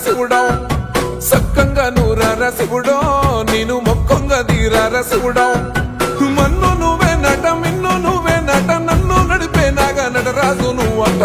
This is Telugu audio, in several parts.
శివుడో సక్కంగా నూరార శివుడో నేను మొక్కంగా తీరార శివుడో మన్ను నువ్వే నట మిన్ను నువ్వే నట నన్ను నడిపే నాగా నటరాజు నువ్వట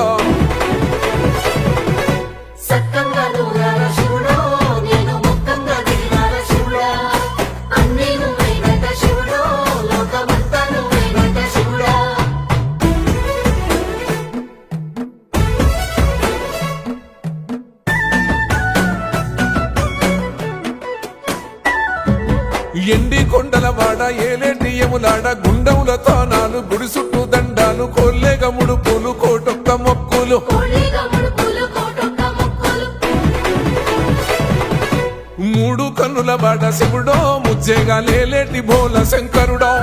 ఎండి కొండల వాడ ఏలేటి యములాడ గుండములతో నాలు గుడి చుట్టూ దండాలు కోల్లేగ ముడుపులు కోటొక్క మొక్కులు మూడు కన్నుల వాడ శివుడో ముజ్జేగా లేలేటి బోల శంకరుడో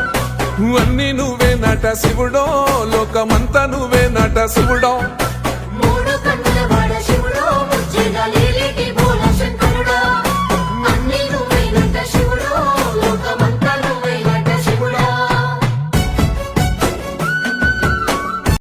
అన్ని నువ్వే నట శివుడో లోకమంతా నువ్వే నట శివుడో మూడు కన్నుల వాడ శివుడో ముజ్జేగా